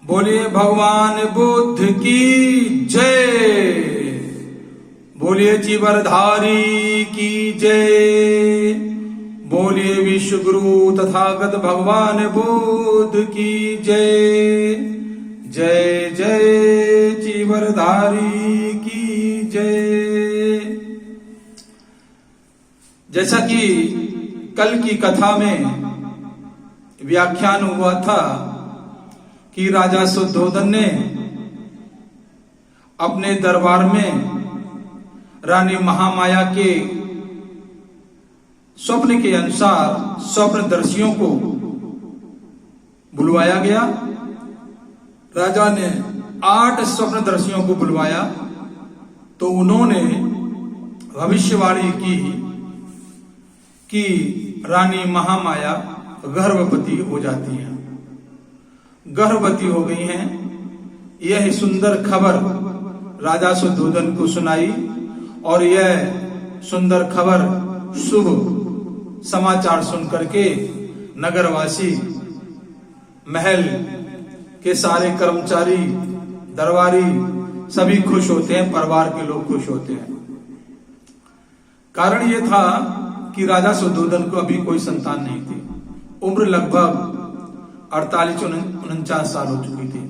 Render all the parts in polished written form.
बोलिए भगवान बुद्ध की जय। बोलिए जीवरधारी की जय। बोलिए विश्व गुरु तथागत भगवान बुद्ध की जय। जय जय जीवरधारी की जय। जैसा कि कल की कथा में व्याख्यान हुआ था कि राजा शुद्धोधन ने अपने दरबार में रानी महामाया के स्वप्न के अनुसार स्वप्नदर्शियों को बुलवाया गया। राजा ने 8 स्वप्नदर्शियों को बुलवाया तो उन्होंने भविष्यवाणी की कि रानी महामाया गर्भवती हो जाती हैं, गर्भवती हो गई हैं। यह सुंदर खबर राजा शुद्धोधन को सुनाई और यह सुंदर खबर शुभ समाचार सुनकर के नगरवासी, महल के सारे कर्मचारी, दरबारी सभी खुश होते हैं, परिवार के लोग खुश होते हैं। कारण यह था कि राजा शुद्धोधन को अभी कोई संतान नहीं थी। उम्र लगभग 48-49 साल हो चुकी थी।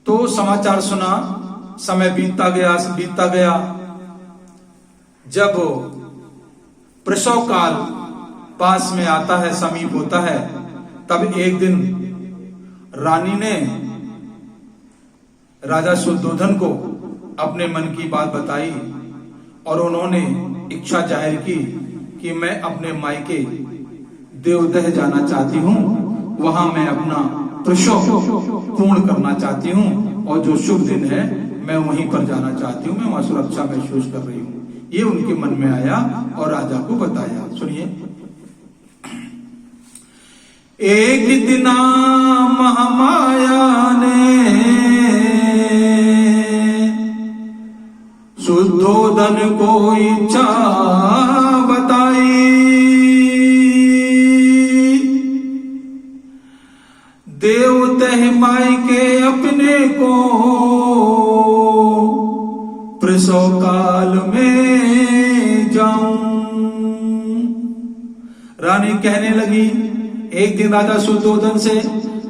तो समाचार सुना, समय बीतता गया। जब प्रसव काल पास में आता है, समीप होता है, तब एक दिन रानी ने राजा शुद्धोधन को अपने मन की बात बताई और उन्होंने इच्छा जाहिर की कि मैं अपने मायके देवदह जाना चाहती हूँ, वहां मैं अपना प्रसव पूर्ण करना चाहती हूँ और जो शुभ दिन है मैं वहीं पर जाना चाहती हूँ, मैं वहां सुरक्षा महसूस कर रही हूँ। ये उनके मन में आया और राजा को बताया। सुनिए। एक दिन महामाया ने शुद्धोधन को इच्छा बताई, देवदह मायके अपने को प्रसव काल में जाऊं। रानी कहने लगी, एक दिन राजा शुद्धोधन से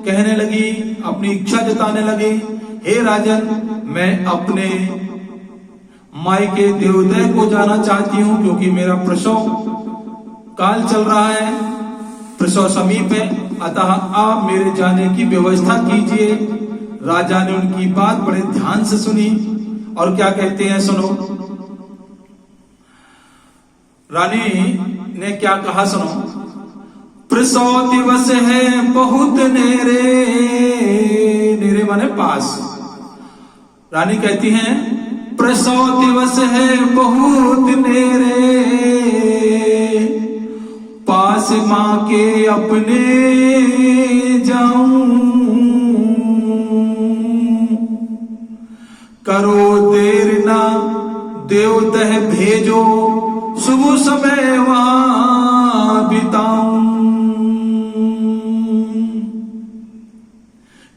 कहने लगी, अपनी इच्छा जताने लगी, हे राजन, मैं अपने मायके देवदह को जाना चाहती हूं क्योंकि मेरा प्रसव काल चल रहा है, प्रसव समीप है, अतः आप मेरे जाने की व्यवस्था कीजिए। राजा ने उनकी बात बड़े ध्यान से सुनी और क्या कहते हैं, सुनो। रानी ने क्या कहा, सुनो। प्रसव दिवस है बहुत नेरे, नेरे माने पास। रानी कहती हैं, प्रसव दिवस है बहुत नेरे, पास मां के अपने जाऊं, करो देर ना देवदह भेजो, शुभ समय वहां बिताऊं।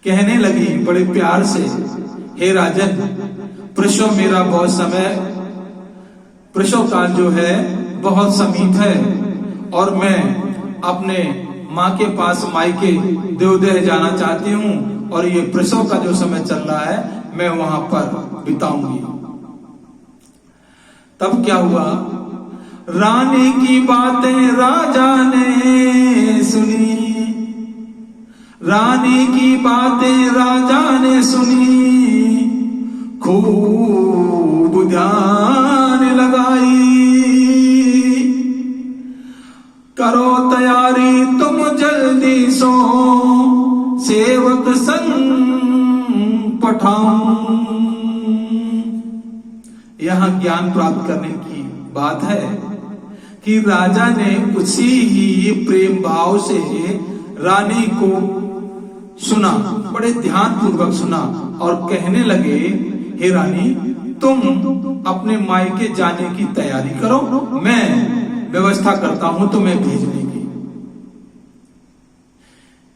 कहने लगी बड़े प्यार से, हे राजन, प्रसव मेरा बहुत समय, प्रसव काल जो है बहुत समीप है और मैं अपने माँ के पास मायके देवदह जाना चाहती हूँ और ये प्रसव का जो समय चल रहा है मैं वहां पर बिताऊंगी। तब क्या हुआ, रानी की बातें राजा ने सुनी, रानी की बातें राजा ने सुनी, खूब ध्यान लगाई, करो तैयारी तुम जल्दी सो, सेवक संग पठाऊं। यहां ज्ञान प्राप्त करने की बात है कि राजा ने उसी ही प्रेम भाव से रानी को सुना, बड़े ध्यान पूर्वक सुना और कहने लगे, हे रानी, तुम अपने मायके जाने की तैयारी करो, मैं व्यवस्था करता हूं तुम्हें भेजने की।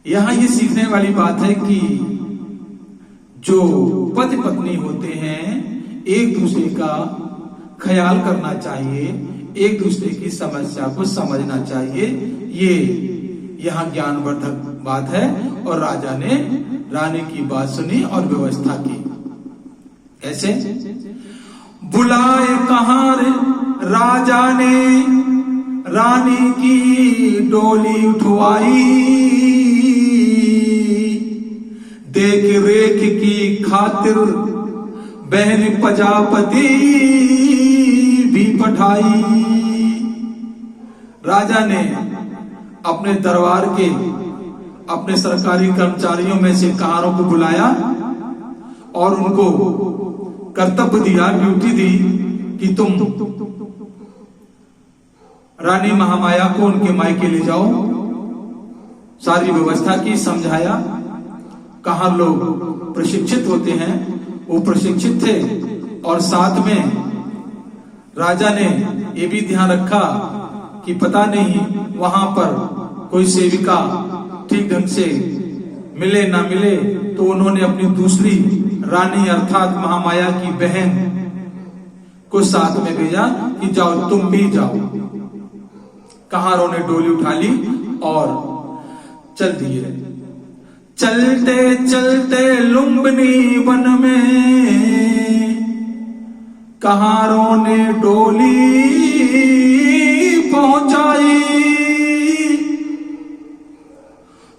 यहां ये सीखने वाली बात है कि जो पति पत्नी होते हैं एक दूसरे का ख्याल करना चाहिए, एक दूसरे की समस्या को समझना चाहिए। ये यहाँ ज्ञानवर्धक बात है। और राजा ने रानी की बात सुनी और व्यवस्था की। कैसे? बुलाए कहां राजा ने रानी की डोली उठवाई, देख रेख की खातिर बहन प्रजापति भी पठाई। राजा ने अपने दरबार के अपने सरकारी कर्मचारियों में से कहारों को बुलाया और उनको कर्तव्य दिया, ड्यूटी दी कि तुम रानी महामाया को उनके मायके ले जाओ। सारी व्यवस्था की, समझाया। कहार लोग प्रशिक्षित होते हैं, वो प्रशिक्षित थे। और साथ में राजा ने ये भी ध्यान रखा कि पता नहीं वहां पर कोई सेविका ठीक ढंग से मिले ना मिले, तो उन्होंने अपनी दूसरी रानी अर्थात महामाया की बहन को साथ में भेजा कि जाओ, तुम भी जाओ। कहारों ने डोली उठा ली और चल दिए। चलते चलते लुम्बिनी वन में कहारों ने डोली पहुंचाई।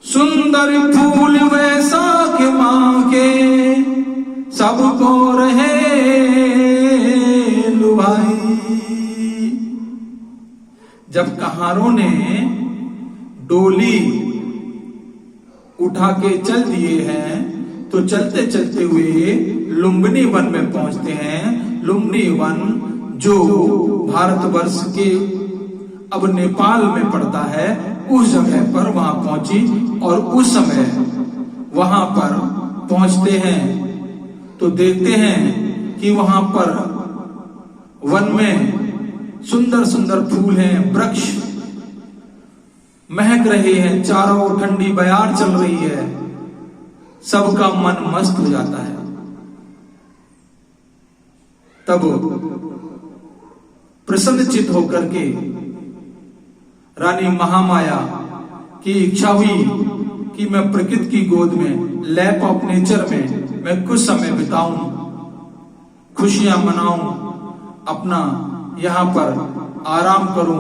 सुंदर फूल वैशाख मां के सबको रहे लुभाई। जब कहारों ने डोली उठा के चल दिए हैं तो चलते चलते हुए लुम्बिनी वन में पहुंचते हैं। लुम्बिनी वन जो भारतवर्ष के अब नेपाल में पड़ता है, उस जगह पर वहां पहुंची। और उस समय वहां पर पहुंचते हैं तो देखते हैं कि वहां पर वन में सुंदर सुंदर फूल हैं, वृक्ष महक रहे हैं, चारों ओर ठंडी बयार चल रही है, सबका मन मस्त हो जाता है। तब प्रसन्नचित होकर के रानी महामाया की इच्छा हुई कि मैं प्रकृति की गोद में, लैप ऑफ नेचर में मैं कुछ समय बिताऊं, खुशियां मनाऊं, अपना यहां पर आराम करूं,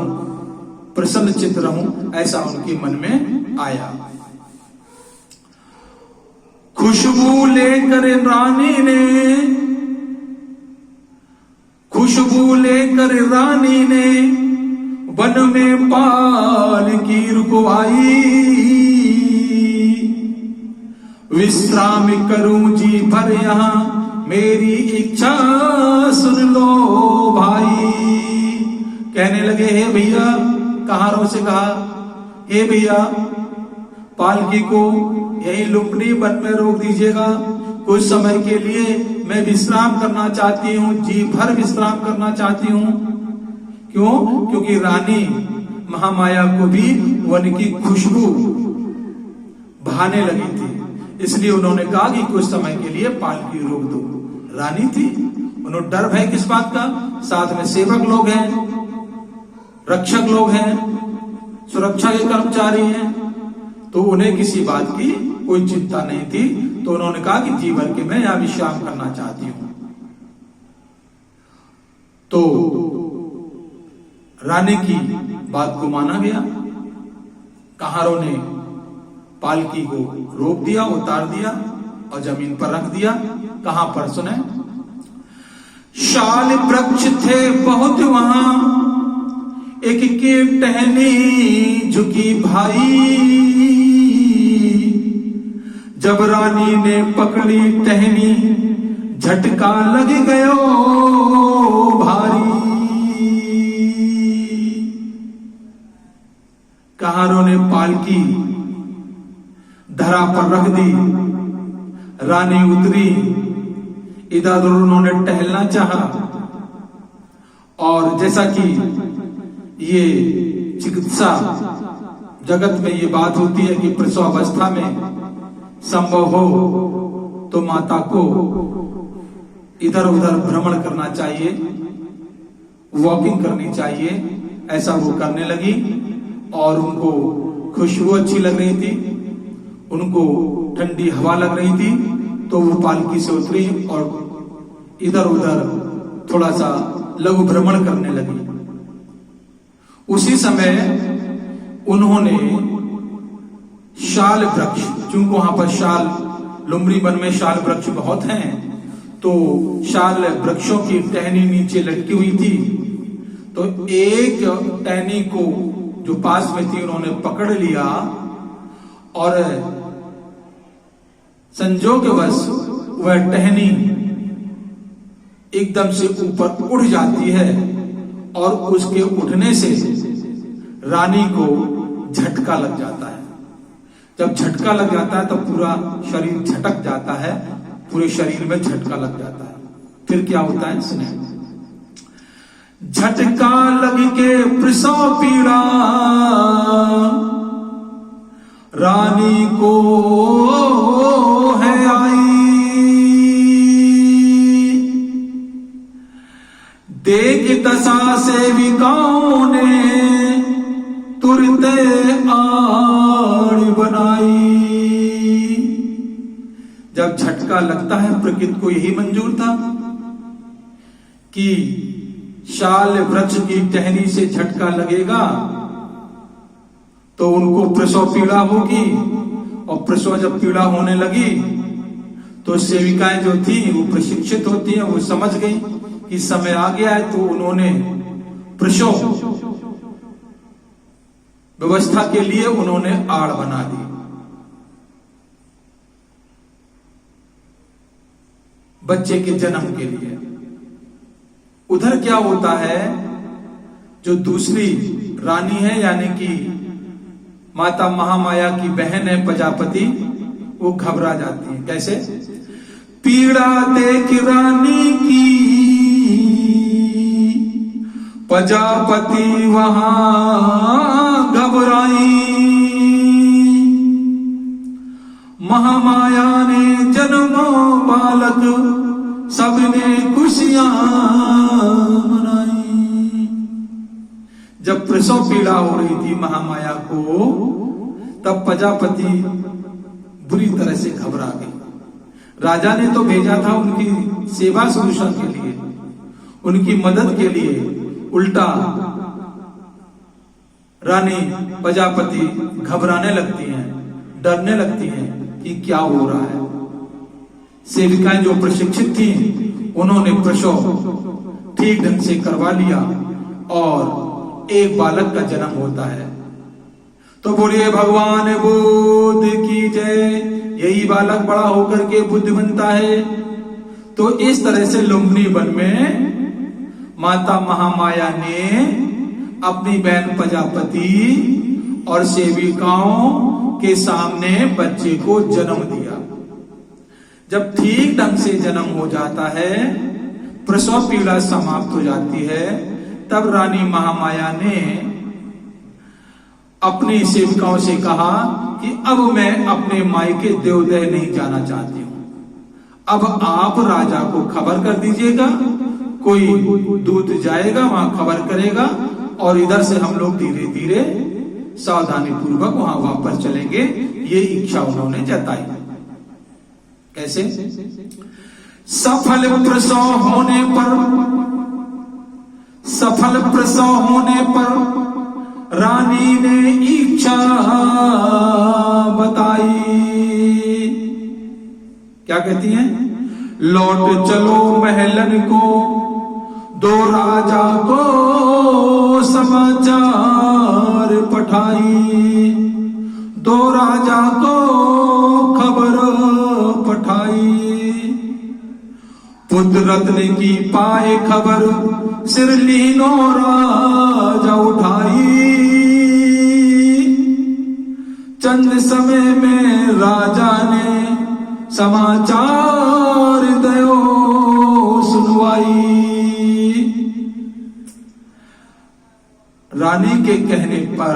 प्रसन्नचित रहूं, ऐसा उनके मन में आया। खुशबू लेकर रानी ने, खुशबू लेकर रानी ने वन में पालकी रुकवाई। विश्राम करूं जी भर यहां, मेरी इच्छा सुन लो भाई। कहने लगे, हे भैया, कहारों से कहा, हे भैया, पालकी को यही लुम्बिनी वन में रोक दीजिएगा, कुछ समय के लिए मैं विश्राम करना चाहती हूँ, जी भर विश्राम करना चाहती हूँ। क्यों? क्योंकि रानी महामाया को भी वन की खुशबू भाने लगी थी, इसलिए उन्होंने कहा कि कुछ समय के लिए पालकी रोक दो। रानी थी, उन्हें डर भय किस बात का? साथ में सेवक लोग हैं, रक्षक लोग हैं, सुरक्षा के कर्मचारी हैं, तो उन्हें किसी बात की कोई चिंता नहीं थी। तो उन्होंने कहा कि जी भर के मैं यहां विश्राम करना चाहती हूं। तो रानी की बात को माना गया। कहारों ने पालकी को रोक दिया, उतार दिया और जमीन पर रख दिया। कहां पर? सुने, शाल वृक्ष थे बहुत वहां, एक के टहनी झुकी भाई। जब रानी ने पकड़ी टहनी, झटका लग गयो भारी। कहारों ने पालकी धरा पर रख दी, रानी उतरी, इधर उधर उन्होंने टहलना चाहा। और जैसा कि ये चिकित्सा जगत में ये बात होती है कि प्रसव अवस्था में संभव हो तो माता को इधर उधर भ्रमण करना चाहिए, वॉकिंग करनी चाहिए। ऐसा वो करने लगी और उनको खुशबू अच्छी लग रही थी, उनको ठंडी हवा लग रही थी, तो वो पालकी से उतरी और इधर उधर थोड़ा सा लघु भ्रमण करने लगी। उसी समय उन्होंने शाल वृक्ष, चूंकि वहां पर शाल, लुम्बरी वन में शाल वृक्ष बहुत हैं, तो शाल वृक्षों की टहनी नीचे लटकी हुई थी। तो एक टहनी को जो पास में थी उन्होंने पकड़ लिया और संजोगवश वह टहनी एकदम से ऊपर उड़ जाती है और उसके उठने से रानी को झटका लग जाता है। जब झटका लग जाता है तो पूरा शरीर झटक जाता है, पूरे शरीर में झटका लग जाता है। फिर क्या होता है सुने। झटका लग के प्रसव पीड़ा रानी को है आई, देख दशा सेविकाओं ने तुरते आड़ बनाई। जब झटका लगता है, प्रकृति को यही मंजूर था कि शाल वृक्ष की टहनी से झटका लगेगा तो उनको प्रसव पीड़ा होगी, और प्रसव जब पीड़ा होने लगी तो सेविकाएं जो थी वो प्रशिक्षित होती हैं, वो समझ गई कि समय आ गया है, तो उन्होंने प्रसव व्यवस्था के लिए उन्होंने आड़ बना दी। बच्चे के जन्म के लिए। उधर क्या होता है, जो दूसरी रानी है यानी कि माता महामाया की बहन है प्रजापति, वो घबरा जाती है। कैसे? पीड़ा देख रानी की प्रजापति वहां घबराई, महामाया ने जन्मो बालक सबने खुशियां मनाई। जब प्रसव पीड़ा हो रही थी महामाया को, तब प्रजापति बुरी तरह से घबरा गई। राजा ने तो भेजा था उनकी सेवा शुश्रूषा के लिए, उनकी मदद के लिए, उल्टा रानी प्रजापति घबराने लगती हैं, डरने लगती हैं कि क्या हो रहा है। सेविकाएं जो प्रशिक्षित थी उन्होंने प्रसव ठीक ढंग से करवा लिया और एक बालक का जन्म होता है। तो बोलिए भगवान बुद्ध की जय। यही बालक बड़ा होकर के बुद्ध बनता है। तो इस तरह से लुम्बिनी वन में माता महामाया ने अपनी बहन प्रजापति और सेविकाओं के सामने बच्चे को जन्म दिया। जब ठीक ढंग से जन्म हो जाता है, प्रसव पीड़ा समाप्त हो जाती है, तब रानी महामाया ने अपनी सेविकाओं से कहा कि अब मैं अपने मायके देवदह नहीं जाना चाहती हूं, अब आप राजा को खबर कर दीजिएगा, कोई दूत जाएगा वहां खबर करेगा और इधर से हम लोग धीरे धीरे सावधानी पूर्वक वहां वापस चलेंगे। ये इच्छा उन्होंने जताई। कैसे? सफल प्रसव होने पर रानी ने इच्छा बताई। क्या कहती हैं? लौट चलो महलन को, दो राजा को समाचार पठाई, दो राजा को खबर पठाई। पुत्र रत्न की पाए खबर, सिर लीनो राजा उठाई। चंद समय में राजा ने समाचार दयो सुनवाई। रानी के कहने पर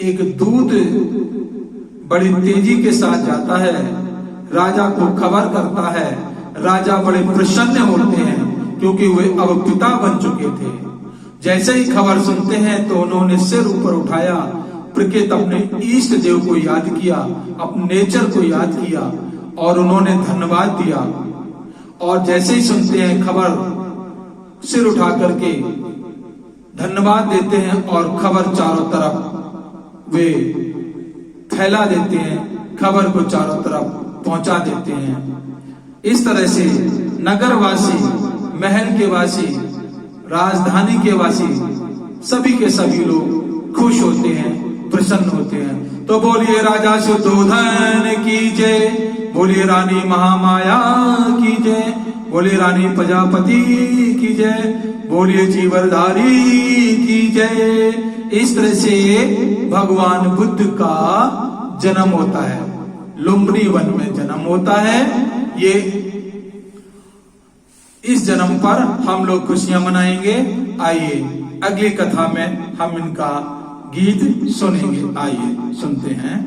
एक दूत बड़ी तेजी के साथ जाता है, राजा को खबर करता है। राजा बड़े प्रसन्न होते हैं क्योंकि वे अब पिता बन चुके थे। जैसे ही खबर सुनते हैं तो उन्होंने सिर ऊपर उठाया, प्रकृत अपने इष्ट देव को याद किया, अपने नेचर को याद किया और उन्होंने धन्यवाद दिया। और जैसे ही सुनते हैं खबर, सिर उठा करके धन्यवाद देते हैं और खबर चारों तरफ वे फैला देते हैं, खबर को चारों तरफ पहुंचा देते हैं। इस तरह से नगरवासी, महल के वासी, राजधानी के वासी सभी के सभी लोग खुश होते हैं, प्रसन्न होते हैं। तो बोलिए राजा शुद्धोधन की जय, बोलिए रानी महामाया की जय, बोलिए रानी प्रजापति की जय, बोलिए जीवरधारी की जय। इस तरह से भगवान बुद्ध का जन्म होता है, लुम्बिनी वन में जन्म होता है। ये इस जन्म पर हम लोग खुशियां मनाएंगे। आइए अगली कथा में हम इनका गीत सुनेंगे। आइए सुनते हैं।